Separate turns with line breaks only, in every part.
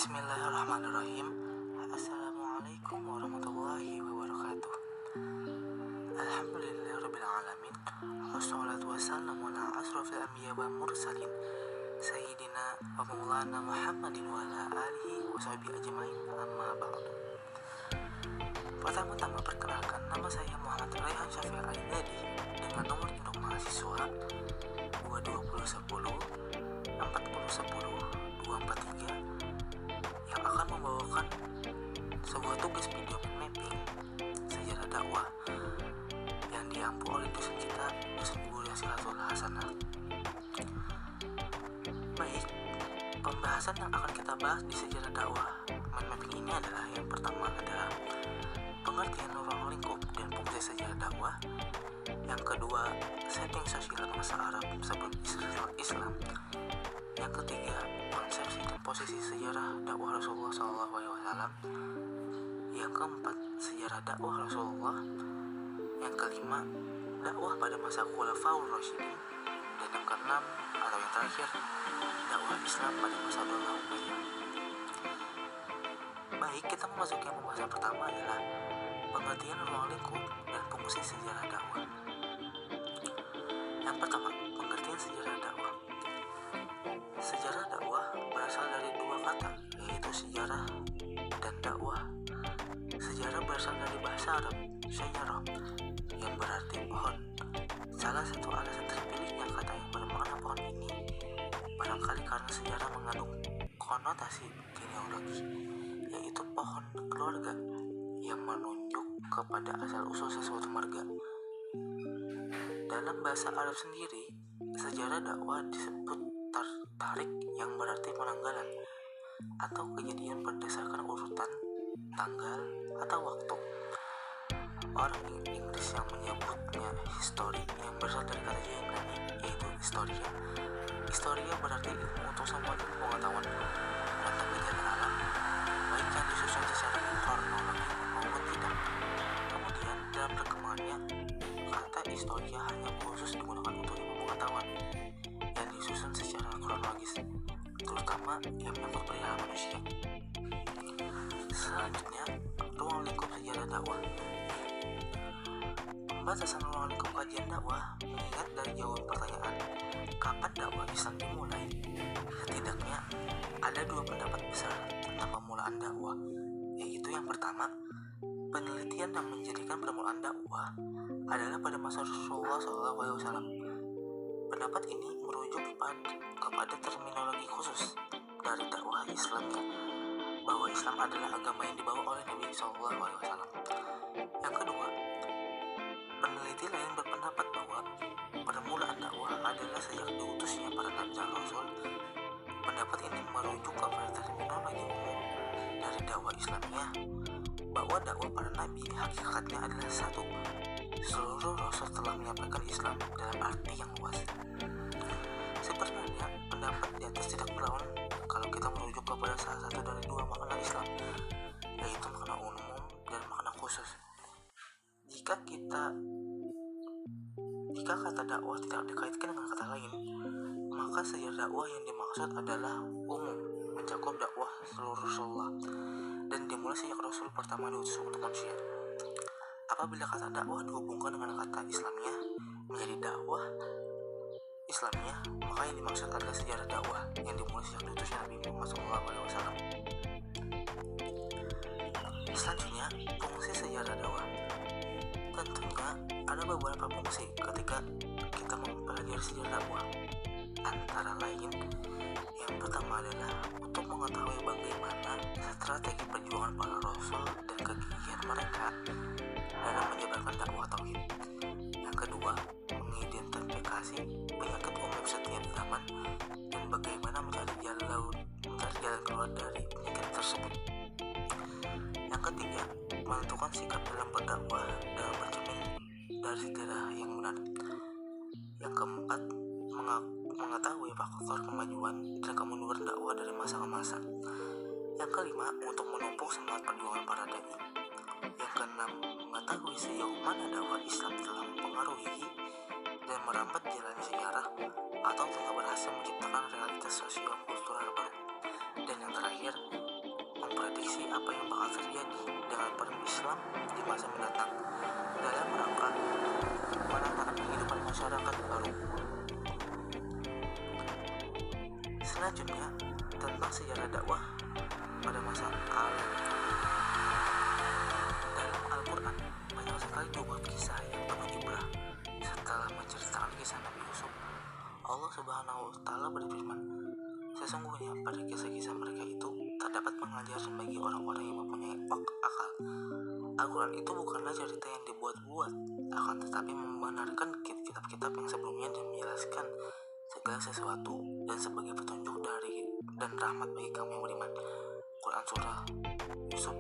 Bismillahirrahmanirrahim. Assalamualaikum warahmatullahi wabarakatuh. Alhamdulillahirrabbilalamin. Wassalatu wassalamu ala asrafil anbiya wal mursalin Sayyidina wa maulana Muhammadin wa ala alihi wa sahbihi ajmain, amma ba'du. Pertama-tama perkenalkan, nama saya Muhammad Raihan Syafir Al-Nadi dengan nomor induk mahasiswa 2210 4010 243 yang akan membawakan sebuah tugas video mapping sejarah dakwah yang diampu oleh dosen kita, dosen Bu Yasilatul Hasanah. Baik, pembahasan yang akan kita bahas di sejarah dakwah mind mapping ini adalah yang pertama adalah pengertian ruang lingkup dan fungsi sejarah dakwah. Yang kedua, setting sosial masa Arab sebelum Islam. Yang ketiga, konsepsi dan posisi sejarah dakwah Rasulullah SAW. Yang keempat, sejarah dakwah Rasulullah. Yang kelima, dakwah pada masa Khulafaur Rasyidin. Dan yang keenam atau yang terakhir, dakwah Islam pada masa Daulah Umayyah. Baik, kita memasuki pembahasan pertama adalah pengertian ruang lingkup dan fungsi sejarah dakwah. Yang pertama, pengertian sejarah dakwah. Sejarah dakwah berasal dari dua kata, yaitu sejarah dan dakwah. Sejarah berasal dari bahasa Arab syajarah, yang berarti pohon. Salah satu alasan terpilihnya kata yang bermakna pohon ini barangkali karena sejarah mengandung konotasi genealogi, yaitu pohon keluarga yang menunjuk kepada asal-usul sesuatu marga. Dalam bahasa Arab sendiri, sejarah dakwah disebut tarik yang berarti penanggalan atau kejadian berdasarkan urutan tanggal atau waktu. Orang Inggris yang menyebutnya history yang berasal dari kata Yunani, yaitu historia. Historia berarti ilmu untuk semua ilmu pengetahuan tentang kejadian alam, baik yang disusun secara kronologi maupun tidak. Kemudian dalam perkembangannya, kata historia hanya khusus digunakan untuk ilmu pengetahuan yang disusun secara kronologis, terutama yang menyangkut perihal manusia. Selanjutnya, ruang lingkup sejarah dakwah. Pembatasan ruang lingkup kajian dakwah mengingat dari jawaban pertanyaan kapan dakwah Islam dimulai. Setidaknya ada dua pendapat besar tentang pemulaan dakwah, yaitu yang pertama, penelitian yang menjadikan permulaan dakwah adalah pada masa Rasulullah SAW. Pendapat ini merujuk kepada terminologi khusus dari dakwah Islamnya, bahwa Islam adalah agama yang dibawa oleh Nabi SAW. Yang kedua, peneliti lain berpendapat bahwa permulaan dakwah adalah sejak diutusnya para nabi dan rasul. Pendapat ini merujuk kepada terminologi umum dari dakwah Islamnya, bahwa dakwah para nabi hakikatnya adalah satu. Seluruh rasul telah menyampaikan Islam dalam arti yang luas. Sebenarnya pendapat di atas tidak berlawan kalau kita merujuk kepada salah satu dari dua makna Islam, yaitu makna umum dan makna khusus. Jika kata dakwah tidak dikaitkan dengan kata lain, maka sejarah dakwah yang dimaksud adalah umum, mencakup dakwah seluruh Rasulullah, dan dimulai sejak Rasul pertama diutus untuk manusia. Apabila kata dakwah dihubungkan dengan kata Islamnya menjadi dakwah Islamnya, maka yang dimaksud adalah sejarah dakwah yang dimulai sejak diutusnya Nabi Muhammad SAW. Selanjutnya, fungsi sejarah dakwah. Tentunya ada beberapa fungsi ketika kita mempelajari sejarah dakwah. Antara lain, yang pertama adalah untuk mengetahui bagaimana strategi perjuangan para rasul dan kegigihan mereka dalam menyebarkan dakwah tauhid. Yang kedua, mengidentifikasi penyakit umum setiap zaman dan bagaimana mencari jalan keluar dari penyakit tersebut. Yang ketiga, menentukan sikap dalam berdakwah dalam bercermin dari sejarah yang benar. Yang keempat, mengetahui faktor kemajuan dan kemunduran dakwah dari masa ke masa. Yang kelima, untuk menumpuk semangat perjuangan para dai. Yang keenam, mengetahui sejauh mana dakwah Islam telah mempengaruhi dan merambat jalan sejarah atau telah berhasil menciptakan realitas sosio-kultural baru. Dan yang terakhir, apa yang bakal terjadi dengan peran Islam di masa mendatang dalam rangka menanamkan kehidupan masyarakat baru. Selanjutnya, tentang sejarah dakwah pada masa dalam Al-Quran banyak sekali dibuat kisah yang penuh ibrah. Setelah menceritakan kisah Nabi Yusuf, Allah Subhanahu wa Ta'ala berfirman, sesungguhnya pada kisah-kisah mereka itu terdapat pengajaran bagi orang-orang yang mempunyai akal. Al-Quran itu bukanlah cerita yang dibuat-buat, akan tetapi membenarkan kitab-kitab yang sebelumnya dan menjelaskan segala sesuatu dan sebagai petunjuk dari dan rahmat bagi kaum yang beriman. Quran Surah Yusuf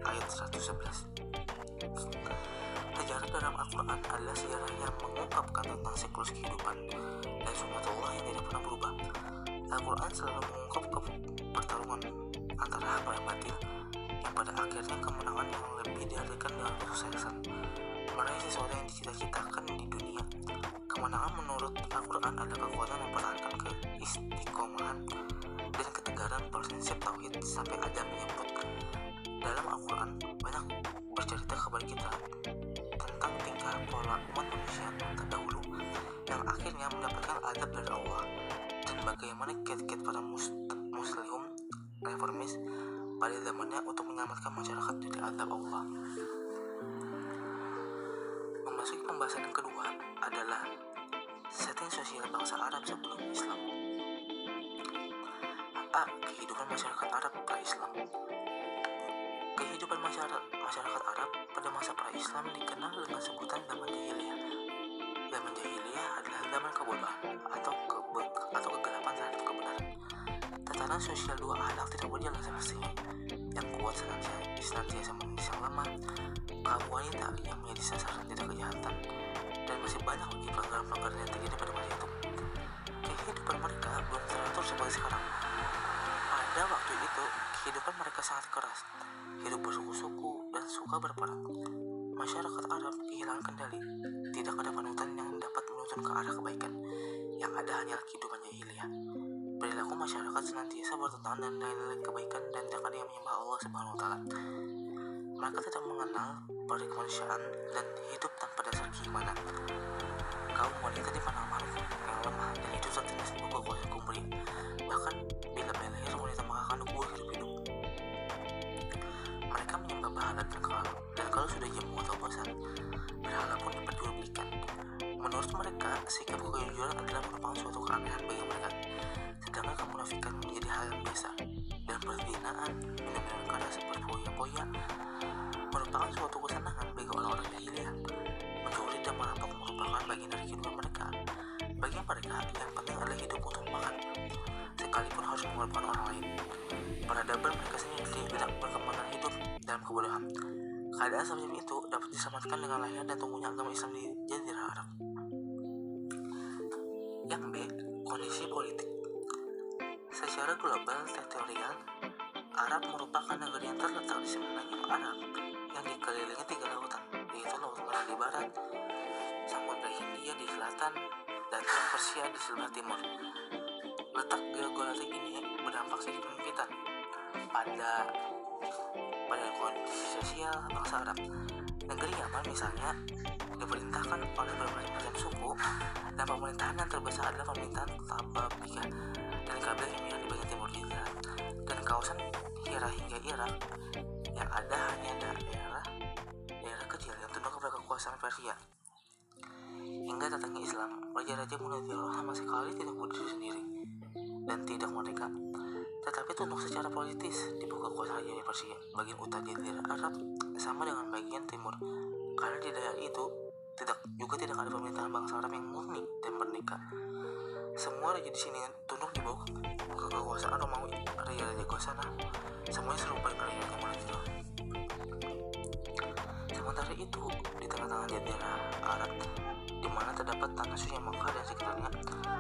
ayat 111. Sejarah dalam Al-Quran adalah sejarah yang mengungkapkan tentang siklus kehidupan dan sunatullah yang tidak pernah berubah. Al-Quran selalu mengungkap pertarungan antara hak dan batil, yang pada akhirnya kemenangan yang lebih dihadirkan dengan kesuksesan meraih sesuatu yang dicita-citakan di dunia. Kemenangan menurut Al-Quran adalah kekuatan mempertahankan keistiqomahan dan ketegaran prinsip tauhid, sampai ada menyebut dalam Al-Quran banyak bercerita kepada kita tentang tingkah pola umat manusia terdahulu yang akhirnya mendapatkan azab dari Allah, dan bagaimana kiat-kiat para muslim reformis pada zamannya untuk menyelamatkan masyarakat dari azab Allah. Memasuki pembahasan yang kedua adalah setting sosial bangsa Arab sebelum Islam. A. Kehidupan masyarakat Arab pra-Islam. Kehidupan masyarakat Arab pada masa pra-Islam dikenal dengan sebutan zaman jahiliyah. Zaman jahiliyah adalah zaman kebodohan atau kegelapan terhadap kebenaran. Tatanan sosial dua akhlak tidak berjalan semestinya. Yang kuat senantiasa menjadi sang lemah, kaum wanita yang menjadi sasaran tindak kejahatan, dan masih banyak lagi pelanggaran-pelanggaran yang terjadi pada masa itu. Kehidupan mereka belum teratur seperti sekarang. Pada waktu itu, kehidupan mereka sangat keras, hidup bersuku-suku dan suka berperang. Masyarakat Arab kehilangan kendali, tidak ada panutan yang dapat menuntun ke arah kebaikan. Yang ada hanyalah kehidupan jahiliyah. Perilaku masyarakat senantiasa bertentangan dengan nilai-nilai kebaikan dan tidak ada yang menyembah Allah Subhanahu wa Ta'ala. Mereka tidak mengenal kemanusiaan dan hidup tanpa dasar keimanan. Kaum wanita dipandang makhluk yang lemah dan hidup tertindas di bawah kekuasaan kaum pria. Bahkan bila lahir wanita maka akan kubur hidup-hidup. Mereka menyembah berhala dan kalau sudah jemu atau bosan, berhala pun diperjualbelikan. Menurut mereka, sikap kejujuran adalah merupakan suatu keanehan bagi mereka, sedangkan kemunafikan menjadi hal yang biasa. Dan perzinahan, minum-minum keras, berfoya-foya merupakan suatu kesenangan bagi orang-orang jahiliyah. Mencuri dan merampok merupakan bagian dari kehidupan mereka. Bagi mereka, yang penting adalah hidup untuk makan, sekalipun harus mengorbankan orang lain. Peradaban mereka sendiri tidak berkembang hidup dalam kebodohan. Keadaan semacam itu dapat diselamatkan dengan lahir dan tumbuhnya agama Islam di Jazirah Arab. Yang B. Kondisi politik. Secara global tektorial, Arab merupakan negeri yang terletak di semenanjung Arab yang dikelilingi 3 lautan, yaitu Laut Merah di barat, Samudra Hindia di selatan, dan Laut Persia di sebelah timur. Letak geografis ini berdampak sedikit pembibitan pada kondisi sosial bangsa Arab. Negeri Yaman misalnya diperintahkan oleh berbagai macam suku, dan pemerintahan yang terbesar adalah pemerintahan Tababiyah dan kabilah Himyar di bagian timur Irak, dan kawasan Hira hingga Irak yang ada hanya daerah kecil yang tunduk kepada kekuasaan Persia. Hingga datangnya Islam, raja-raja Munawwarah sama sekali tidak berdiri sendiri dan tidak merdeka, tetapi tunduk secara politis di bawah kekuasaan Raja Persia. Bagian utara Jazirah Arab sama dengan bagian timur, karena di daerah itu tidak ada pemerintahan bangsa Arab yang murni dan merdeka. Semua raja di sini tunduk di bawah kekuasaan Romawi. Raja-raja ke sana semuanya serupa dengan raja timur itu. Sementara itu, di tengah-tengah Jazirah Arab, di mana terdapat tanah suci Makkah dan sekitarnya,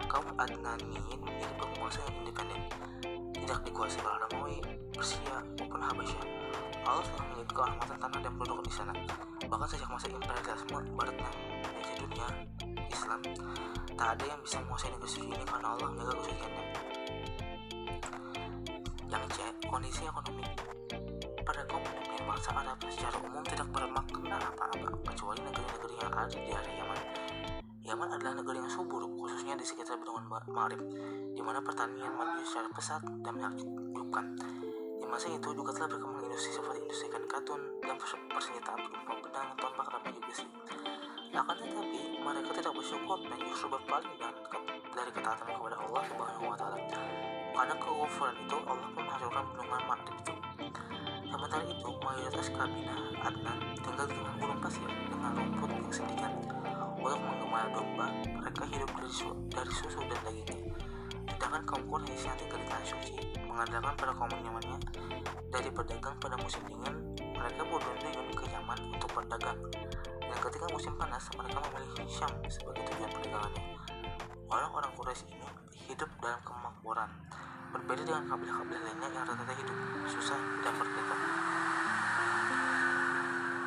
kaum Adnaniyin menjadi penguasa yang independen, tidak dikuasai oleh Romawi, Persia maupun Habasyah. Allah telah melihat kehormatan tanah dan penduduk di sana. Bahkan sejak masa imperialisme Barat yang menjadi dunia Islam, tak ada yang bisa menguasai negeri suci ini karena Allah menjaga kesuciannya. Yang C. Kondisi ekonomi. Pada bangsa Arab secara umum tidak bermakna apa-apa kecuali negeri-negeri yang ada di area Yaman. Yaman adalah negeri yang subur, khususnya di sekitar Bendungan Ma'rib, di mana pertanian maju secara pesat dan menakjubkan. Di masa itu juga telah berkembang industri seperti industri ikan katun dan persenjataan berupa pedang, tombak, dan baju besi. Akan tetapi mereka tidak bersyukur dan justru berpaling dari ketaatan kepada Allah Subhanahu wa Ta'ala. Karena kekufuran itu, Allah pun menghancurkan Bendungan Ma'rib itu. Sementara itu, mayoritas kabilah Adnan tinggal di tengah gunung pasir dengan rumput yang sedikit. Untuk menggembala domba, mereka hidup dari susu dan dagingnya. Sedangkan kaum Quraisy yang tinggal di tanah suci mengandalkan para kaum Yamannya dari pedagang pada musim dingin. Mereka berduyun ke Yaman untuk berdagang, dan ketika musim panas mereka memilih Syam sebagai tujuan perdagangannya. Orang-orang Quraisy ini hidup dalam kemakmuran, berbeda dengan kabilah-kabilah lainnya yang rata-rata hidup susah dan berdagang.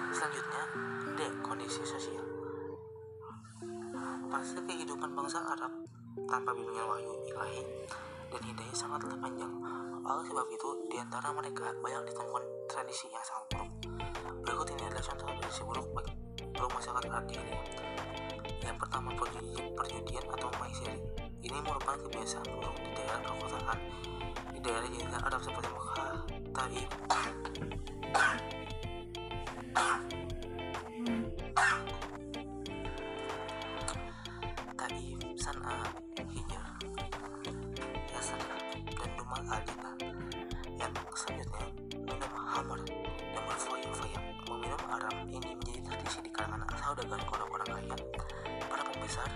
Selanjutnya, kondisi sosial. Fase kehidupan bangsa Arab tanpa bimbingan wahyu ilahi dan hidayah sangatlah panjang. Oleh sebab itu, di antara mereka banyak ditemukan tradisi yang sangat buruk. Berikut ini adalah contoh tradisi buruk masyarakat Arab jahiliyah. Yang pertama, perjudian atau maisiri. Ini merupakan kebiasaan buruk di daerah perkotaan di daerah jahiliyah Arab seperti Mekah, Taif, San'a, Hijr, Yasr, dan Dumal Al-Jibah. Yang selanjutnya, minum hamar dan berfoya-foya. Meminum arak ini menjadi tradisi di kalangan saudagar orang-orang kaya, para pembesar,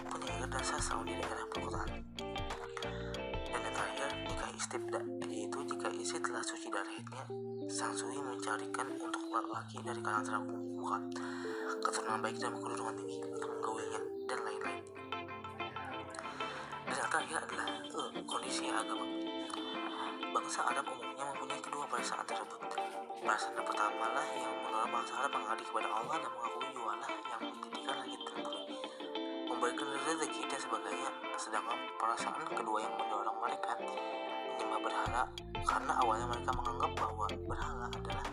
penyair dan sastra di daerah perkotaan. Dan yang terakhir, nikah istibda, yaitu jika istri telah suci dari haidnya, sang suami mencarikan untuk laki dari kalangan terkemuka keturunan baik dan kedudukan tinggi untuk menggaulnya dan lain-lain. Dan yang terakhir adalah kondisi agama. Bangsa Arab umumnya mempunyai kedua perasaan tersebut. Perasaan pertama lah yang menolak bangsa Arab mengabdi kepada Allah dan mengakui jualah yang menjadikan langit dan bumi, memberikan rezeki dan sebagainya. Sedangkan perasaan kedua yang mendorong mereka menyembah berhala, karena awalnya mereka menganggap bahwa berhala adalah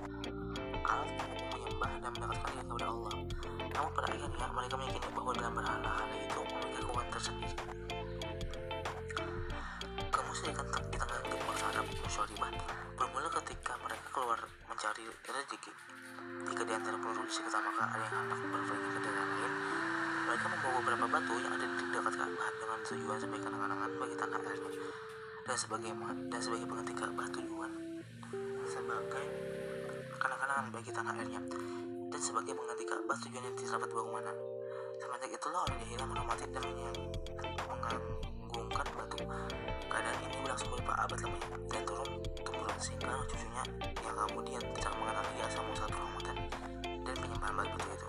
alat untuk menyembah dan mendekatkan diri kepada Allah. Namun pada akhirnya mereka meyakini bahwa dalam berhala-hala itu memiliki kekuatan tersendiri. Kemusyrikan di tengah bangsa Arab Musyribah bermula ketika mereka keluar mencari rezeki. Jika di antara penduduk di sekitar Makkah ada yang hendak berpergi ke daerah lain, mereka membawa beberapa batu yang ada di dekat Ka'bah dengan tujuan sebagai kenang-kenangan bagi tanah airnya, dan sebagai pengganti Ka'bah tujuan sebagai kenang-kenangan bagi tanah airnya, dan sebagai pengganti Ka'bah tujuan yang tidak dapat dibawa kemana. Semenjak itulah orang jahiliyah menghormati dan mengagungkan batu. Keadaan ini berlangsung beberapa abad lamanya dan turun-temurun sehingga cucunya yang kemudian tidak mengenal lagi asal muasal penghormatan dan penyembahan batu itu.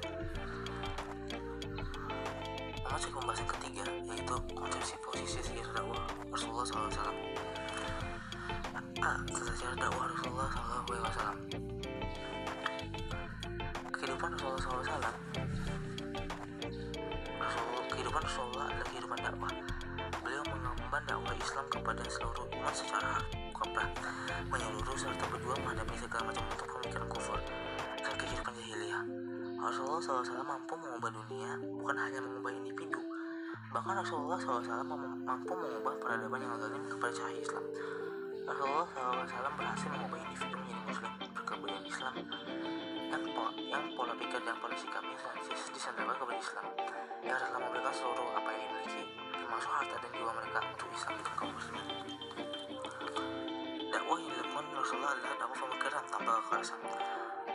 Masuk pembahasan ketiga, yaitu konsepsi posisi sejarah dakwah Rasulullah SAW. Sejarah dakwah Rasulullah SAW. Kehidupan Rasulullah SAW. Kehidupan Rasulullah adalah kehidupan dakwah. Beliau mengemban dakwah Islam kepada seluruh umat secara kaprah, menyeluruh serta berjuang menghadapi segala macam bentuk pemikiran kufur dan kehidupan jahiliyah. Rasulullah SAW mampu mengubah dunia, bukan hanya mengubah individu. Bahkan Rasulullah SAW mampu mengubah peradaban yang zalim kepada cahaya Islam. Rasulullah SAW berhasil mengubah individu menjadi muslim berkebudayaan Islam yang pola pikir dan pola sikapnya disandarkan kepada Islam, yang rela memberikan seluruh apa yang dimiliki, termasuk harta dan jiwa mereka untuk Islam dan kaum muslimin. Dakwah yang dilakukan Rasulullah adalah dakwah pemikiran tanpa kekerasan.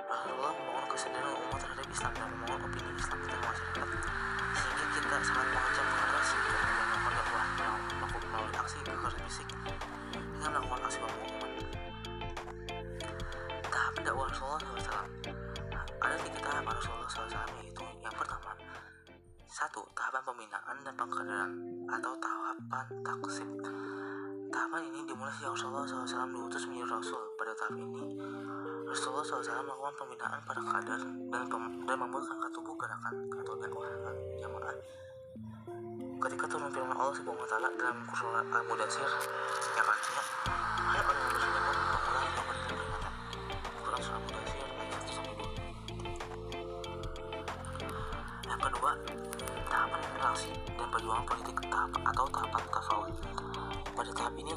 Rasulullah membangun kesadaran umat terhadap Islam dan membangun opini Islam di tengah masyarakat, sehingga kita sangat mengancam generasi dan melakukan dakwah melalui aksi kekerasan fisik hingga melakukan aksi pembohongan. Tahapan dakwah Rasulullah SAW. Ada 3 tahapan Rasulullah SAW, yaitu yang pertama, 1. Tahapan pembinaan dan pengkaderan atau tahapan taksib. Tahapan ini dimulai sejak Rasulullah SAW diutus menjadi Rasul. Pada tahap ini, Rasulullah SAW melakukan pembinaan para kader dan membuat angkat tubuh gerakan atau dakwah jamaah. Ketika turun firman Allah SWT dalam surat Al-Mudaththir yang artinya, hai orang yang beriman, bangunlah dan berikan peringatan. Quran surah Al-Mudaththir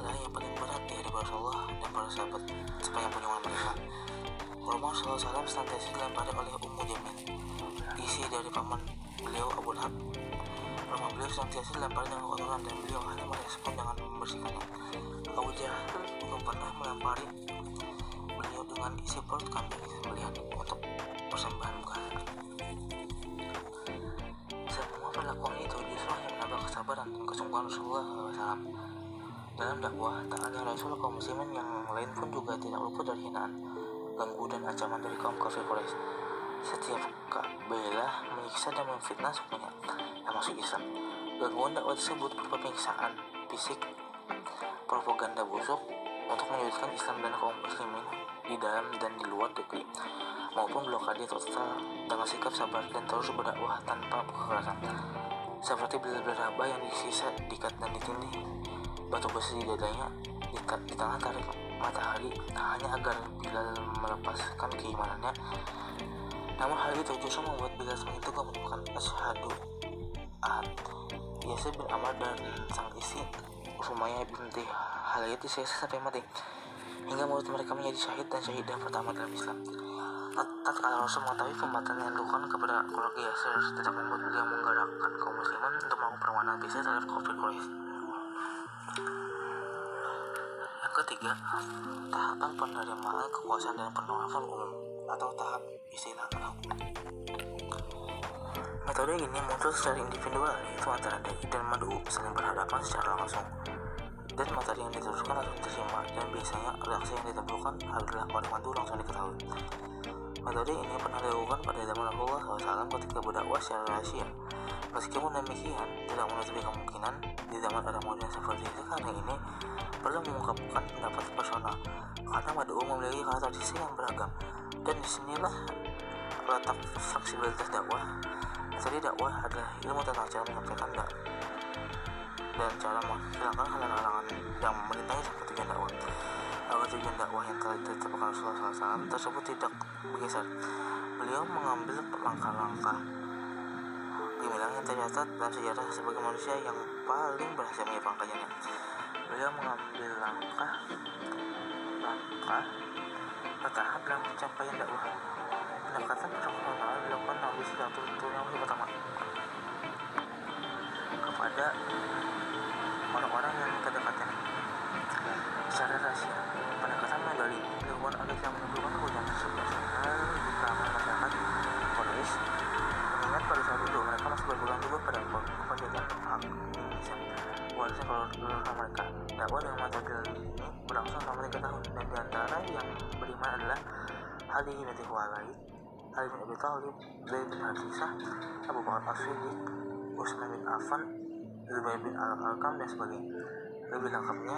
adalah yang paling berat di hadapan Rasulullah dan para sahabat sepanjang perjuangan mereka. Rumah Rasulullah SAW senantiasa dilempari oleh Ummu Jamin, isi dari paman beliau Abu Lahab. Rumah beliau senantiasa dilempari dengan kotoran dan beliau hanya merespon dengan membersihkannya. Abu Jahal juga pernah melempari beliau dengan isi perut kambing sembelihan untuk persembahan bukan. Semua perlakuan itu justru hanya menambah kesabaran dan kesungguhan Rasulullah SAW. Dalam dakwah, tak hanya Rasul, kaum muslimin yang lain pun juga tidak luput dari hinaan, ganggu dan ancaman dari kaum kafir Quraisy. Setiap kabilah menyiksa dan memfitnah sukunya yang masuk Islam. Gangguan dakwah tersebut berupa penyiksaan fisik, propaganda busuk untuk menyudutkan Islam dan kaum muslimin di dalam dan di luar negeri, maupun blokade total dengan sikap sabar dan terus berdakwah tanpa kekerasan, seperti Bilal Rabah yang disiksa, diikat dan ditindih batu besi di dadanya di tengah tarik matahari hanya agar Bilal melepaskan keimanannya. Namun hal itu justru membuat Bilal semakin teguh menyebutkan asyhadu Yasir bin Ammar dan sang istri Sumayyah binti Halid disiksa sampai mati, hingga mulut mereka menjadi syahid dan syahidah pertama dalam Islam. Tatkala Rasul mengetahui pembatasan yang dilakukan kepada keluarga Yasir tidak membuat beliau menggerakkan kaum muslimin untuk melakukan perlawanan fisik terhadap kafir Quraisy. Yang ketiga, tahapan penerimaan kekuasaan dan penolakan umum atau tahap istilahah. Metode ini muncul secara individual, yaitu antara dai dan mad'u saling berhadapan secara langsung, dan materi yang diteruskan langsung diterima, dan biasanya reaksi yang ditimbulkan adalah oleh mad'u langsung diketahui. Metode ini pernah dilakukan pada zaman Rasulullah SAW ketika berdakwah secara rahasia. Meskipun demikian, tidak menutup kemungkinan di zaman era modern seperti sekarang ini perlu mengungkapkan pendapat personal, karena mad'u memiliki karakteristik yang beragam, dan disinilah letak fleksibilitas dakwah. Metode dakwah adalah ilmu tentang cara menyampaikan dan cara menghilangkan halangan yang merintangi sampai tujuan dakwah, agar tujuan dakwah yang telah ditetapkan Rasulullah SAW tersebut tidak bergeser. Beliau mengambil langkah-langkah gemilang yang tercatat dalam sejarah sebagai manusia yang paling berhasil menyiapkan kajiannya. Beliau mengambil langkah bertahap dalam pencapaian dakwah. Pendekatan personal dilakukan Nabi sejak turunnya wahyu pertama kepada orang-orang yang terdekatnya secara rahasia. Pendekatan medali dilakukan agar tidak menimbulkan kehujanan tersebut di kalangan masyarakat Quraisy, mengingat pada saat itu mereka masih berpegang teguh pada pendidikan hak Indonesia warisnya keluarga mereka. Dakwah dengan metode ini berlangsung selama 3 tahun, dan diantara yang beriman adalah Ali bin Abi Thalib, Ali bin Abi Thalib, Zaid bin Harisah, Abu Bakar As-Siddiq, Utsman bin Affan, Zubair bin Al-Arqam dan sebagainya. Lebih lengkapnya.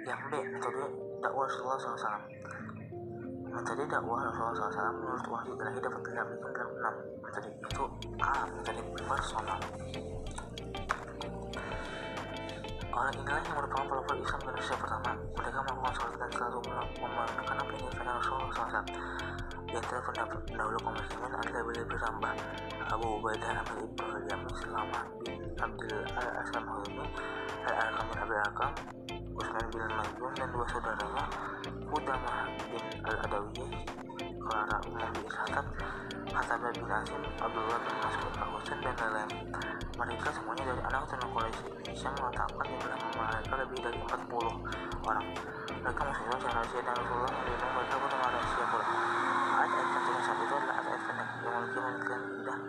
Yang B, metode dakwah Rasulullah SAW. Metode dakwah Rasulullah SAW menurut wahyu ilahi dapat diaplikasikan dalam 6 metode, yaitu A. Metode personal. Orang inilah yang merupakan pelopor Islam di Indonesia pertama. Mereka melakukan sholat dan selalu memandangkan apa yang diinginkan Rasulullah SAW. Di antara pendapat pendahulu kaum muslimin adalah Bilal bin Rabah, Abu Ubaidah Amir ibn Yamin, Salamah bin Abdul Al-Aslam Hulmi, Al-Arqam bin Abdul Arqam, Utsman bin Maz'un, dan 2 saudaranya, Qudamah bin Al-Adawiyah, Clara Umar bin Khattab, Hatabah bin Asim, Abdullah bin Mas'ud Al-Husain, dan lain-lain. Mereka semuanya dari anak keturunan Quraisy. Indonesia mengatakan jumlah mereka lebih dari 40 orang. Mereka masuk Islam secara rahasia, dan Rasulullah menerima mereka bernama rahasia pula. Ayat-ayat penting saat itu adalah ayat-ayat pendek yang memiliki pemikiran indah,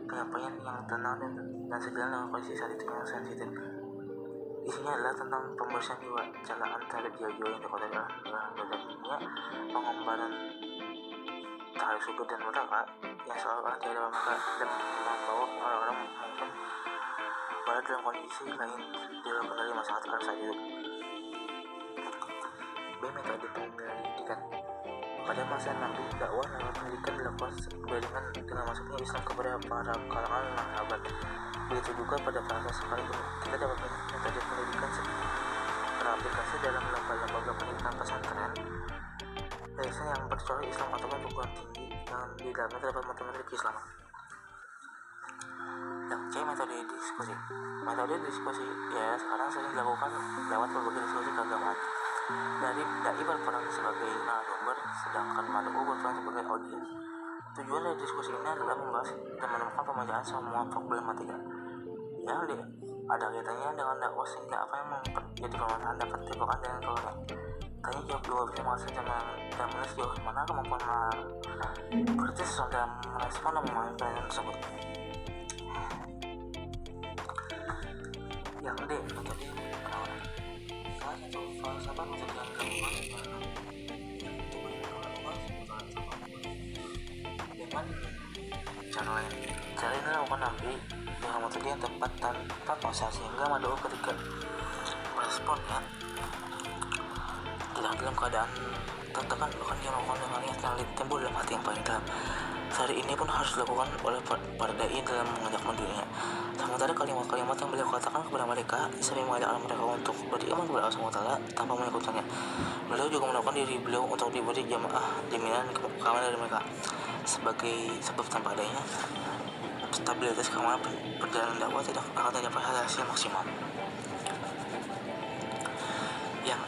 penyampaian yang tenang, dan sejalan dengan kondisi saat itu yang sensitif. Isinya adalah tentang pembersihan jiwa, celaan terhadap jiwa-jiwa yang dikotori oleh dosa dunia, pengembaraan terhadap surga dan neraka yang seolah-olah tiada mereka, dan membawa orang-orang mungkin berada dalam kondisi lain di luar kendali masyarakat Arab saat itu. B. Metode pendidikan. Pada masa Nabi, dakwah lewat pendidikan dilakukan beriringan dengan masuknya Islam kepada para kalangan sahabat. Begitu juga pada masa sekalipun kita dapat melihat metode pendidikan teraplikasi dalam lembaga pendidikan pesantren, yayasan yang bercorak Islam ataupun perguruan tinggi yang di dalamnya terdapat materi-materi keislaman. Yang C. Metode diskusi. metode diskusi ya sekarang sering dilakukan lewat berbagai diskusi keagamaan. Dari dai berperan sebagai narasumber, sedangkan mad'u berperan sebagai audiens. Tujuan dari diskusi ini adalah membahas dan menemukan pemecaan semua problematika yang ada kaitannya dengan dakwah, sehingga apa yang menjadi permasalahan dapat dilupakan dengan keluarga. Tanya jawab dua bisa menghasilkan dan menulis sejauh mana kemampuan kritis dalam merespon dan memahami pelajaran tersebut. Yang D, metode penawaran. Salah satu falsafah metode yang gampang itu berpengaruh dengan cara lain. Cara ini dilakukan nanti dengan metode yang tepat tanpa paksa, sehingga mad'u ketika meresponnya tidak dalam keadaan tertekan, bahkan dia melakukan dengan niat yang timbul dalam hati yang paling dalam. Sehari ini pun harus dilakukan oleh para dai dalam mengajak mendunia. Sementara kalimat-kalimat yang beliau katakan kepada mereka sambil mengajak mereka untuk beriman kepada Allah SWT tanpa menyekutukannya. Beliau juga melakukan diri beliau untuk diberi jaminan keamanan dari mereka. Sebagai sebab tanpa adanya stabilitas keamanan, perjalanan dakwah tidak akan mencapai hasil maksimal. Yang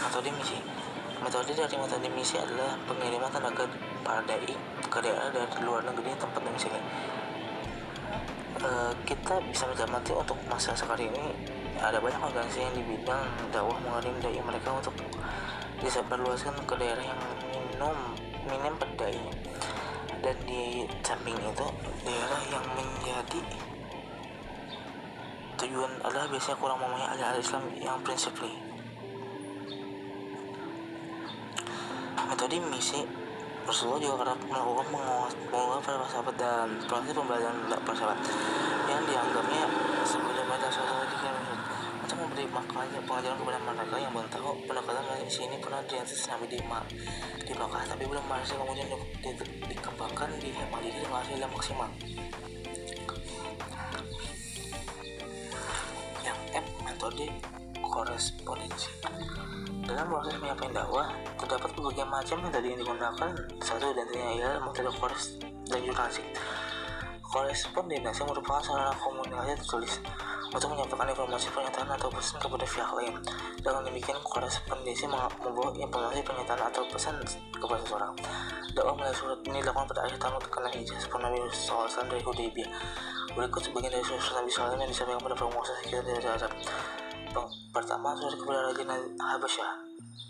metode misi. Metode dari metode misi adalah pengiriman tenaga para dai ke daerah dari luar negeri tempat domisili. Kita bisa mencermati untuk masa sekarang ini ada banyak organisasi yang di bidang dakwah mengirim dai mereka untuk disebarluaskan ke daerah yang minim pendainya. Dan di samping itu, daerah yang menjadi tujuan adalah biasanya kurang memahami ajaran Islam yang prinsipil. Metode misi, Rasulullah juga kerap melakukan penguatan para sahabat dan proses pembelajaran para sahabat yang dianggapnya sebagai metode strategi untuk memberi pengajaran kepada mereka yang belum tahu. Pendekatan misi ini pernah diantis Nabi di Makkah, tapi belum berhasil, kemudian dikembangkan di Madinah dengan hasil yang maksimal. Yang F, metode korespondensi. Dalam proses menyampaikan dakwah, terdapat berbagai macam metode yang digunakan. Satu dan lainnya ialah metode korespondensi. Korespondensi merupakan sarana komunikasi tertulis untuk menyampaikan informasi, pernyataan, atau pesan kepada pihak lain. Dengan demikian, korespondensi membawa informasi, pernyataan, atau pesan kepada seseorang. Dakwah melalui surat ini dilakukan pada akhir tahun ke-6 Hijriah sebelum Nabi SAW dari Hudaybiyah. Berikut sebagian dari surat Nabi SAW yang disampaikan pada penguasa sekitar dari Arab. Pertama, surat kepada Raja Habasyah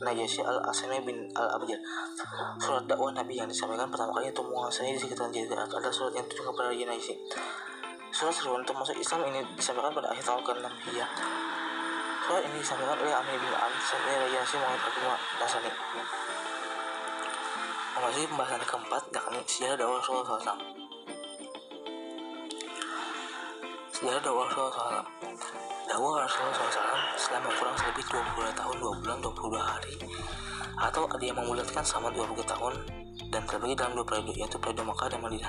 Najasyi al-Asami bin al-Abjar. Surat dakwah Nabi yang disampaikan pertama kali untuk menguasai di sekitar Jazirah Arab adalah surat yang ditujukan kepada Raja Najasyi. Surat seruan untuk masuk Islam ini disampaikan pada akhir tahun ke-6 Hijriah. Surat ini disampaikan oleh Amir bin Al-Ansari Raja Najasyi mengenai agama Nasrani. Memasuki pembahasan keempat, yakni sejarah dakwah Rasulullah SAW. Sejarah dakwah Rasulullah SAW. Dakwah Rasulullah SAW selama kurang lebih 22 tahun, 2 bulan, 22 hari, atau ada yang memulatkan selama 20 tahun, dan terbagi dalam 2 periode, yaitu periode Makkah dan Madinah.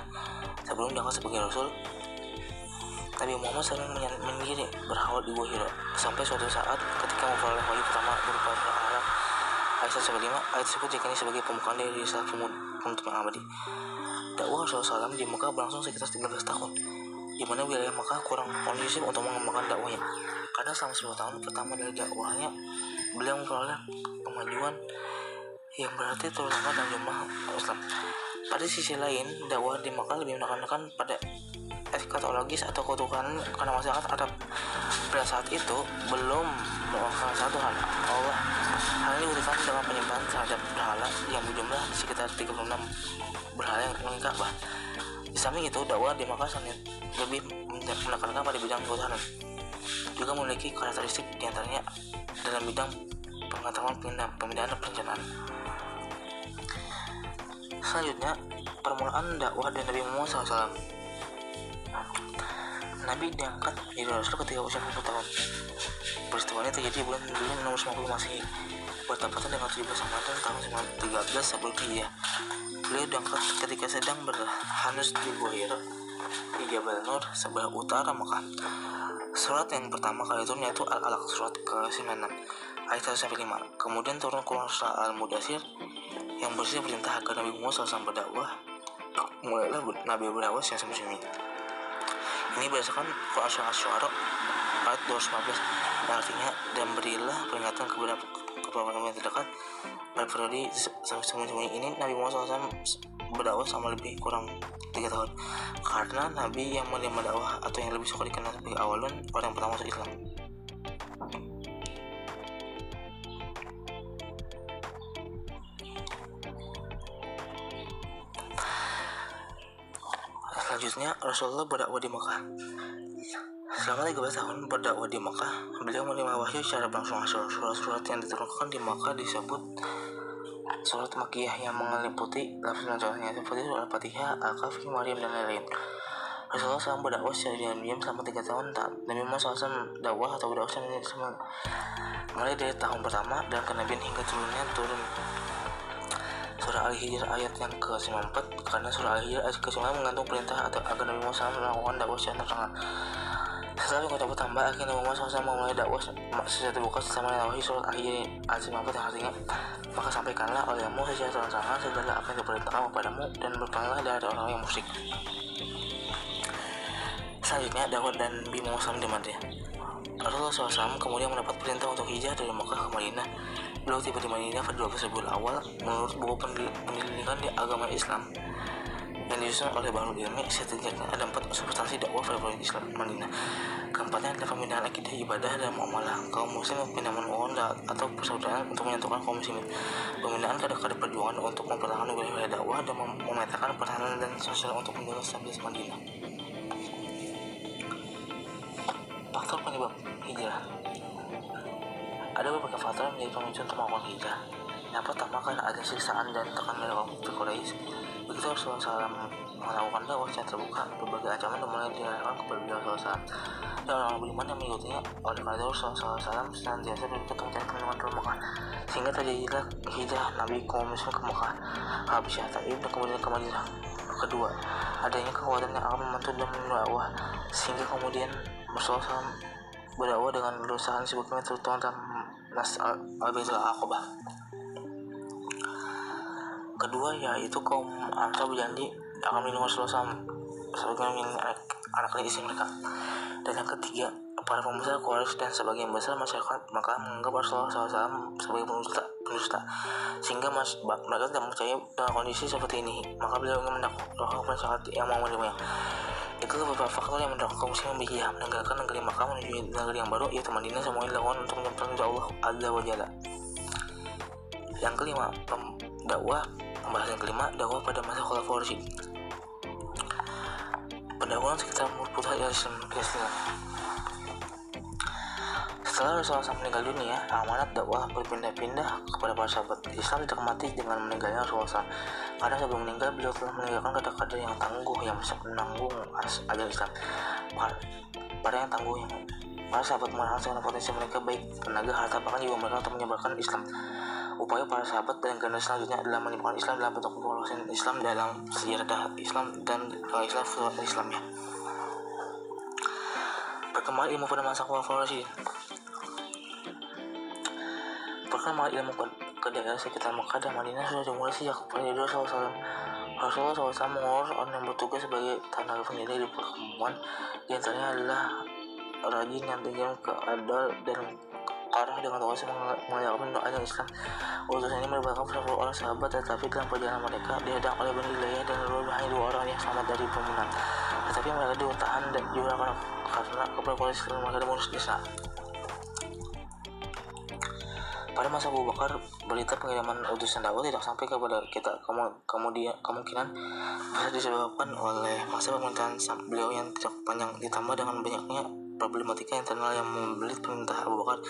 Sebelum diangkat sebagai Rasul, Nabi Muhammad sering menyendiri berkhawat di Gua Hira, sampai suatu saat ketika memperoleh wahyu pertama berupa surah Al-Alaq ayat 105. Ayat tersebut dikini sebagai pembukaan dari risalah penutup yang abadi. Dakwah Rasulullah SAW di Makkah berlangsung sekitar 13 tahun, di mana wilayah Makkah kurang kondusif untuk mengembangkan dakwahnya. Karena selama 10 tahun pertama dari dakwahnya, beliau memperoleh kemajuan yang berarti terutama dalam jumlah Islam. Pada sisi lain, dakwah di Makkah lebih menekankan pada eskatologis atau ketuhanan, karena masyarakat Arab pada saat itu belum mengenal satu Tuhan Allah. Hal ini berkaitan dengan penyembahan terhadap berhala yang berjumlah sekitar 36 berhala yang mengelilingi Ka'bah. Di samping itu, dakwah di Makkah lebih menekankan pada bidang ketuhanan, juga memiliki karakteristik diantaranya dalam bidang pengetahuan, pemindahan, dan perencanaan. Selanjutnya, permulaan dakwah dari Nabi Muhammad SAW. Nabi diangkat menjadi Rasul ketika usia 40 tahun. Peristiwa ini terjadi bulan Juli nomor 90 Masehi, bertepatan dengan 17 Ramadan tahun 13 sebelum Hijriah. Beliau diangkat ketika sedang berhanus di Gua Hira di Jabal Nur, sebelah utara Makkah. Surat yang pertama kali turun yaitu Al-Alaq, surat ke-96 ayat 1-5. Kemudian turun surah Al-Mudaththir yang berisi perintah agar Nabi Muhammad SAW berdakwah. Mulailah Nabi berdakwah yang sembunyi. Ini berdasarkan Quran Surah Asy-Syu'ara ayat 215, yang artinya, dan berilah peringatan kepada yang terdekat pada periode sembunyi ini Nabi Muhammad SAW berdakwah sama lebih kurang 3 tahun, karena Nabi yang menerima dakwah atau yang lebih suka dikenal sebagai awalun, orang pertama masuk Islam. Selanjutnya, Rasulullah berdakwah di Mekah. Selama 13 tahun berdakwah di Mekah, beliau menerima wahyu secara berlangsung. Surat-surat yang diturunkan di Mekah disebut surat Makkiyah yang meliputi lafaz contohnya seperti surat Al-Fatihah, Al-Kahfi, Maryam, dan lain-lain. Rasulullah SAW berdakwah secara diam-diam selama 3 tahun. Nabi Muhammad SAW dakwah atau berdakwah selama mulai dari tahun pertama dan kenabian hingga turun surah Al-Hijr ayat yang ke-94, karena surah Al-Hijr ayat ke-9 mengandung perintah atau agar Nabi Muhammad SAW melakukan dakwah secara terang. Setelah kota bertambah, akhirnya Nabi Muhammad SAW memulai dakwah secara terbuka setelah menawahi surat Al-Hijr ayat 94 yang artinya, maka sampaikanlah olehmu secara terang-terangan segala apa yang diperintahkan kepadamu dan berpalinglah dari orang-orang yang musyrik. Selanjutnya, dakwah dan Nabi Muhammad SAW di Madinah. Rasulullah SAW kemudian mendapat perintah untuk hijrah dari Mekah ke Madinah. Beliau tiba di Madinah pada 12 Rabiul Awal menurut buku pendidikan di agama Islam yang disusun oleh Bahrul Ilmi. Setidaknya ada 4 substansi dakwah pada Islam Madinah. Keempatnya adalah pembinaan akidah, ibadah, dan muamalah kaum muslim, pembinaan uang atau persaudaraan untuk menyatukan kaum muslimin, pembinaan kadar-kadar perjuangan untuk mempertahankan wilayah dakwah dan memetakan pertahanan dan sosial untuk menjaga stabilitas Madinah. Faktor penyebab hijrah. Ada beberapa faktor yang menjadi pemicu untuk melakukan hijrah. Yang pertama, karena ada siksaan dan tekanan dari kaum Quraisy. Begitu Rasulullah SAW melakukan dakwah secara terbuka, berbagai ancaman mulai diarahkan kepada beliau SAW dan orang beriman yang mengikutinya. Oleh karena itu Rasulullah SAW senantiasa berikut mencari perlindungan dari Mekah, sehingga terjadilah hijrah Nabi kaum muslim ke Mekah, Habasyah, Taif, dan kemudian ke Madinah. Kedua, adanya kekuatan yang akan membantu dan mendakwah, sehingga kemudian Rasulullah SAW berdakwah dengan berusaha sebagaimana tertuang dalam Nas al-Baitul Aqabah. Kedua, yaitu kaum Ansar berjanji akan melindungi Rasulullah SAW sebagai anak istri mereka. Dan yang ketiga, para pembesar Quraisy dan sebagian besar masyarakat maka menganggap Rasulullah SAW sebagai pendusta, sehingga mereka tidak percaya dengan kondisi seperti ini. Maka beliau ingin mendakwahkan masyarakat yang mau menerimanya. Itu beberapa faktor yang mendorong kaum muslim berhijrah meninggalkan negeri Makkah menuju negeri yang baru, yaitu Madinah. Semua ini dilakukan untuk menyampaikan Allah Azza wa Jalla. Yang kelima, pembahasan kelima, dakwah pada masa Khulafaur Rasyidin. Pendahuluan sekitar umur puluhan Islam. Setelah Rasulullah SAW meninggal dunia, amanat dakwah berpindah-pindah kepada para sahabat. Islam tidak mati dengan meninggalnya Rasulullah SAW, karena sebelum meninggal beliau telah meninggalkan kadar-kadar yang tangguh yang bisa menanggung ajaran Islam. Para yang tangguh yang para sahabat merasakan segala potensi mereka, baik tenaga, harta, bahkan juga mereka untuk menyebarkan Islam. Upaya para sahabat dan generasi selanjutnya adalah menyebarkan Islam dalam bentuk pembahasan Islam dalam sejarah Islam dan Islamnya. Perkembangan ilmu pada masa Khulafaur Rasyidin. Perkembangan ilmu ke daerah sekitar Mekah dan Madinah sudah dimulai sejak periode Rasulullah SAW mengurus orang yang bertugas sebagai tenaga pendidik di perkampungan. Di antaranya adalah rajin yang tinggal ke adal dan arah dengan tugas mengajarkan doa Islam. Utusan ini merupakan 10 orang sahabat, tetapi dalam perjalanan mereka dihadang oleh Bani Umayyah dan hanya 2 orang yang selamat dari pembunuhan. Tetapi mereka ditahan dan juga karena kepada polisi mereka mengurus desa. Pada masa Abu Bakar, berita pengiriman utusan dakwah tidak sampai kepada kita. Kemungkinan bisa disebabkan oleh masa pemerintahan beliau yang tidak panjang, ditambah dengan banyaknya problematika internal yang membelit perintah Abu Bakar,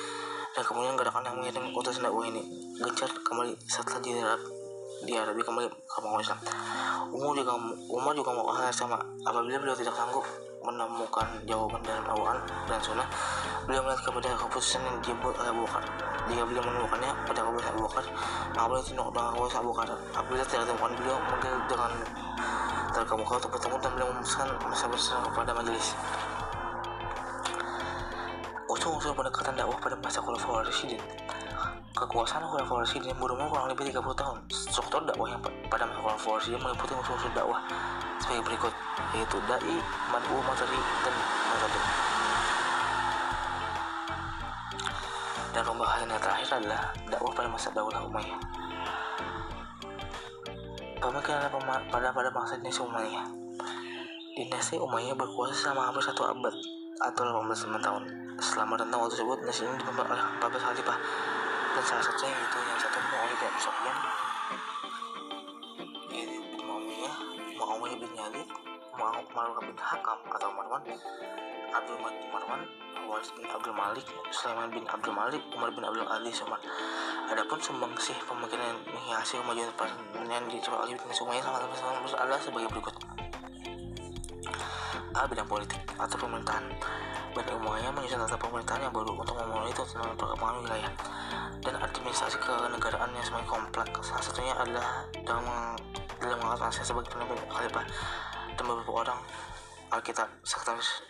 dan kemudian gerakan yang mengirim utusan dakwah ini gencar kembali setelah di Arabia kembali ke bangun Islam. Umar juga melakukan hal yang sama. Apabila beliau tidak sanggup menemukan jawaban dalam Al-Quran dan Sunnah, beliau melihat kepada keputusan yang dibuat oleh Abu Bakar. Jika beliau menemukannya pada keputusan Abu Bakar, maka beliau tunduk dengan keputusan Abu Bakar. Apabila tidak ditemukan, beliau manggil dengan terkemuka untuk bertemu dan beliau memesan masa bersama kepada majelis. Unsur pendekatan dakwah pada masa Khulafaur Rasyidin. kekuasaan khulafah Rasyidin berumur kurang lebih 30 tahun. Struktur dakwah yang pada masa khulafah Rasyidin meliputi unsur-unsur dakwah sebagai berikut, yaitu dai, mad'u, materi, dan metode. Dan pembahasan yang terakhir adalah dakwah pada masa Daulah Umayyah. Pemikiran pada bangsa dinasti Umayyah. Dinasti Umayyah berkuasa selama hampir 1 abad atau 18 tahun. Selama rentang waktu tersebut, dinasti ini dipimpin oleh 14 khalifah, dan salah satunya yaitu yang satu Muawiyah bin Abi Sufyan, yaitu Muawiyah bin Yazid, Marwan bin Hakam atau Marwan, Abdul Malik bin Marwan, Walid bin Abdul Malik, Sulaiman bin Abdul Malik, Umar bin Abdul Aziz Umar. Adapun sumbangsih pemikiran yang menghiasi kemajuan perekonomian di dicapai oleh dinasti Umayyah selama 18 tahun adalah sebagai berikut. A. Bidang politik atau pemerintahan. Bani Umayyah menyusun tata pemerintahan yang baru untuk memenuhi tuntutan perkembangan wilayah dan administrasi kenegaraan yang semakin kompleks. Salah satunya adalah dalam mengangkat manusia sebagai pemimpin khalifah dan beberapa orang alkitab sekretaris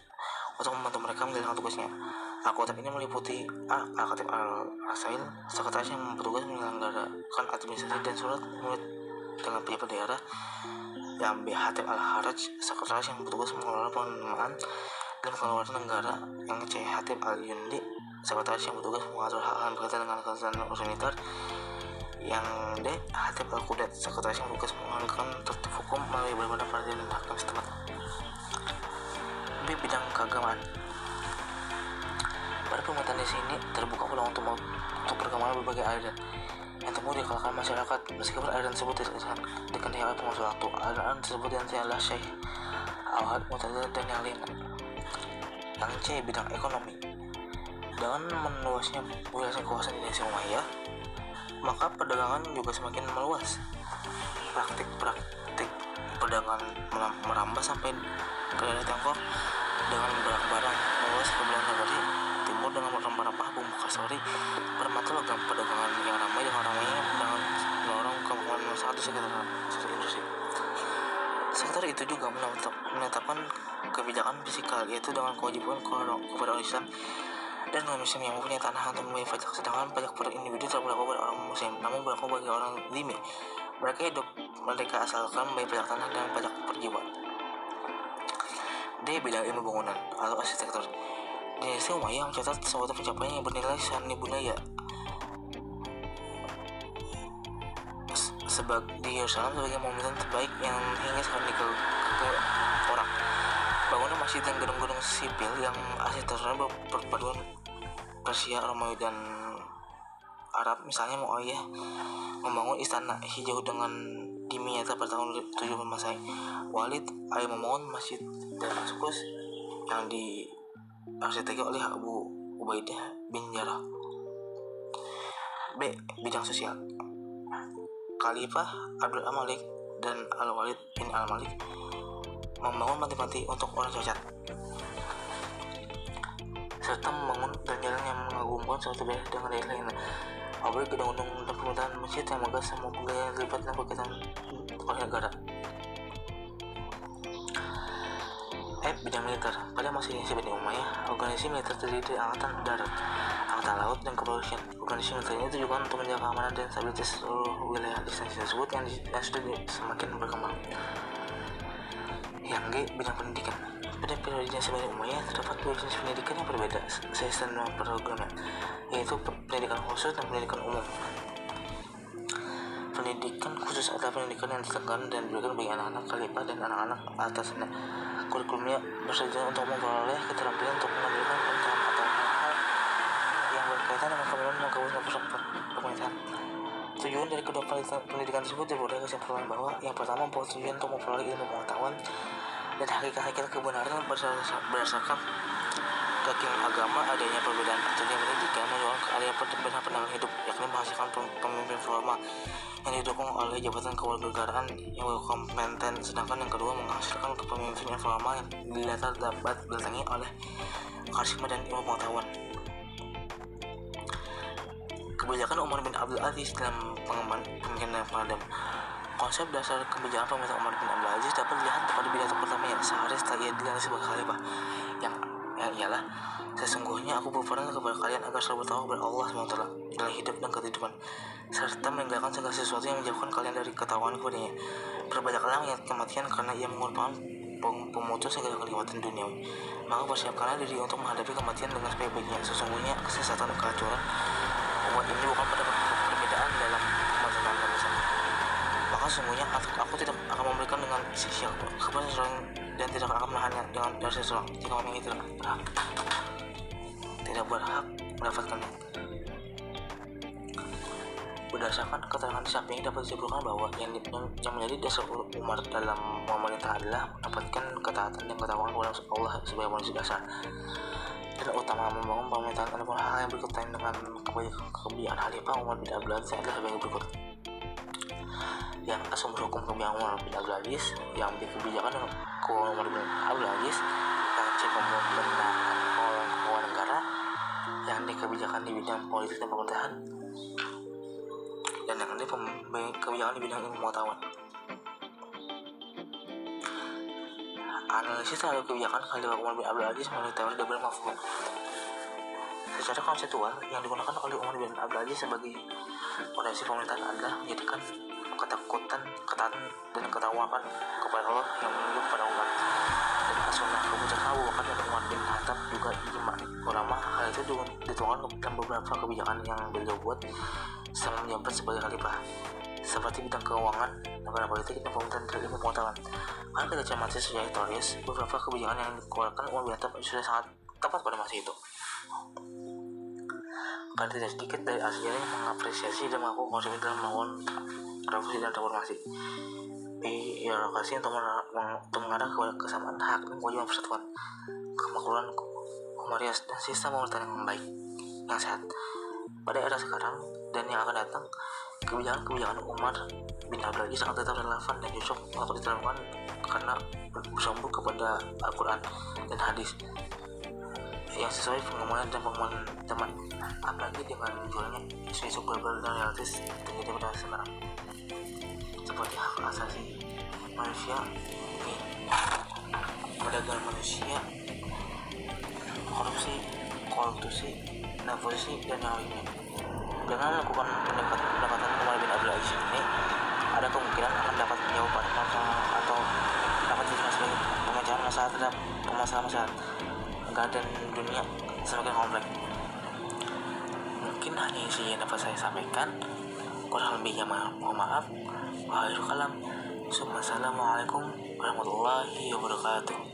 untuk membantu mereka menjalankan tugasnya. Alkitab ini meliputi A. Al-Khatib Al-Rasail, sekretaris yang bertugas menyelenggarakan administrasi dan surat murid dengan pejabat daerah. Yang B. Hatib Al-Haraj, sekretaris yang bertugas mengelola penerimaan dan pengeluaran negara. Yang C. Hatib Al-Yundi, sekretaris yang bertugas mengatur hal-hal berkaitan dengan kesehatan militer. Yang D. Hatib Al-Qudat, sekretaris yang bertugas mengaturkan tertib hukum melalui berbagai peradilan dan hakim setempat. B. Bidang keagamaan. Pada pemerintahan di sini terbuka peluang untuk perkembangan berbagai aliran yang tumbuh di kalangan masyarakat, meskipun aliran tersebut dikendalikan oleh penguasa waktu. Aliran tersebut adalah Syekh, Al-Had, Mu'tazilah, dan yang lain. Yang C. Bidang ekonomi. Dengan meluasnya wilayah kekuasaan dinasti Umayyah, maka perdagangan juga semakin meluas. Praktik perdagangan merambah sampai ke daerah Tiongkok dengan barang-barang meluas ke belahan negara timur dengan rempah-rempah, bumbu kasori, permata logam. Perdagangan yang ramai dengan ramainya dengan mendorong kemampuan masyarakat di sekitar industri. Sektor itu juga menetapkan kebijakan fiskal, yaitu dengan kewajiban kepada orang Islam dan non Muslim yang mempunyai tanah untuk membayar pajak, sedangkan pajak per individu tak berlaku pada orang Muslim, namun berlaku bagi orang dhimmi. Mereka asalkan membayar pajak tanah dan pajak per jiwa. D. Bidang ilmu bangunan atau arsitektur. Dinasti Umayyah mencatat suatu pencapaian yang bernilai seni budaya. Di Yerusalem sebagai monumen terbaik yang hingga sekarang dikagumi orang. Bangunan masjid dan gedung-gedung sipil yang arsitekturnya berpaduan Persia, Romawi, dan Arab. Misalnya Muawiyah membangun istana hijau dengan dimyata pada tahun 70 Masehi. Walid membangun masjid Damaskus yang diarsiteki oleh Abu Ubaidah bin Jarrah. B. Bidang sosial. Khalifah Abdul Malik dan Al-Walid bin Al-Malik membangun panti-panti untuk orang cacat, serta membangun dan jalan yang mengagumkan suatu daerah dengan daerah lainnya. Apalagi gedung-gedung dan pemerintahan masjid yang megah semua pegawai yang terlibat dalam berkaitan oleh negara. Bidang militer. Pada masa dinasti Bani Umayyah, organisasi militer terdiri dari angkatan darat, angkatan laut, dan kepolisian. Organisasi militer ini ditujukan untuk menjaga keamanan dan stabilitas seluruh wilayah instansi tersebut yang sudah semakin berkembang. Yang G. Bidang pendidikan. Pada periode dinasti Bani Umayyah terdapat dua jenis pendidikan yang berbeda sistem programnya, yaitu pendidikan khusus dan pendidikan umum. Pendidikan khusus adalah pendidikan yang ditekankan dan diberikan bagi anak-anak khalifah dan anak-anak atasnya. Kurikulumnya bertujuan untuk memperoleh keterampilan untuk mengambilkan pengetahuan atau hal-hal yang berkaitan dengan kebenaran dan kebutuhan pemerintahan. Tujuan dari kedua pendidikan tersebut diperoleh kesimpulan bahwa yang pertama bertujuan untuk memperoleh ilmu pengetahuan dan hakikat kebenaran berdasarkan keyakinan agama. Adanya perbedaan tujuan pendidikan mendorong adanya perbedaan pandangan hidup, yakni menghasilkan pemimpin formal yang didukung oleh jabatan kewarganegaraan yang berkompeten, sedangkan yang kedua menghasilkan kepemimpinan formal yang dilatar dapat didatangi oleh karisma dan ilmu pengetahuan. Kebijakan Umar bin Abdul Aziz dalam pengembangan pemimpinan peradab. Konsep dasar kebijakan pemerintah Umar bin Abdul Aziz dapat dilihat pada pidato pertamanya sehari setelah ia dilantik sebagai khalifah, yang ialah, sesungguhnya aku berperan kepada kalian agar selalu bertawakal kepada Allah SWT dalam hidup dan kehidupan, serta meninggalkan segala sesuatu yang menjauhkan kalian dari ketakwaan kepadanya. Perbanyaklah mengingat kematian, karena ia merupakan pemutus segala kenikmatan duniawi. Maka persiapkanlah diri untuk menghadapi kematian dengan sebaik-baiknya. Sesungguhnya kesesatan dan kehancuran umat ini bukan pada perbedaan dalam kemacetan dan besar. Maka sesungguhnya aku tidak akan memberikan dengan sia-sia kepada seseorang, dan tidak akan menahannya dengan dari seseorang jika memang tidak berhak mendapatkannya. Berdasarkan keterangan di samping dapat disimpulkan bahwa yang menjadi dasar umat dalam memerintah adalah mendapatkan ketaatan dan ketakwaan kepada Allah sebagai manusia dasar. Dan utama membangun pemerintahan. Adapun hal yang berkaitan dengan kebijakan Khalifah Umar bin Abdul Aziz adalah sebagai berikut. Yang sumber hukum kebijakan Umar bin Abdul Aziz, yang kebijakan keuangan Umar bin Abdul Aziz, yang cek pembenahan keuangan negara, yang kebijakan di bidang politik dan pemerintahan, dan yang kebijakan di bidang ilmu pengetahuan. Analisis terhadap kebijakan Khalifah Umar bin Abdul Aziz melalui teori double mafhum. Secara konseptual, yang digunakan oleh Umar bin Abdul Aziz sebagai fondasi pemerintahan adalah menjadikan ketaatan dan ketakwaan kepada Allah yang menunjuk pada umat. Dan as-sunnah keputusan Abu Bakar dan Umar bin Khattab juga ijma ulama. Hal itu dituangkan dalam beberapa kebijakan yang beliau buat selama menjabat sebagai khalifah, seperti bidang keuangan, negara politik, dan pemerintahan dan ilmu pengetahuan. Karena kita cermati sejarah historis, beberapa kebijakan yang dikeluarkan Umar bin Khattab sudah sangat tepat pada masa itu. Karena tidak sedikit dari aslinya mengapresiasi dan mengaku konsep dalam melawan revolusi dan reformasi. Birokrasi untuk mengarah kepada kesamaan hak dan kewajiban persatuan, kemakmuran humanitas, dan sistem pemerintahan yang baik, yang sehat. Pada era sekarang dan yang akan datang, kebijakan Umar bin Abdul Aziz sangat tetap relevan dan cocok untuk diterapkan karena bersumber kepada Al-Quran dan hadis yang sesuai pengamalan dan pengembangan teman, apalagi dengan munculnya isu-isu global dan realistis terjadi pada sekarang, seperti hak asasi manusia, perdagangan manusia, korupsi, nepotisme, dan yang lainnya. Dengan melakukan pendekatan Umar bin Abdul Aziz ini, ada kemungkinan akan dapat menjawab pada masalah atau dapat diterima sebagai pemecahan masalah terhadap permasalahan negara dan dunia semakin kompleks. Mungkin hanya isi yang dapat saya sampaikan. Kurang lebihnya mohon maaf. Wassalamualaikum warahmatullahi wabarakatuh.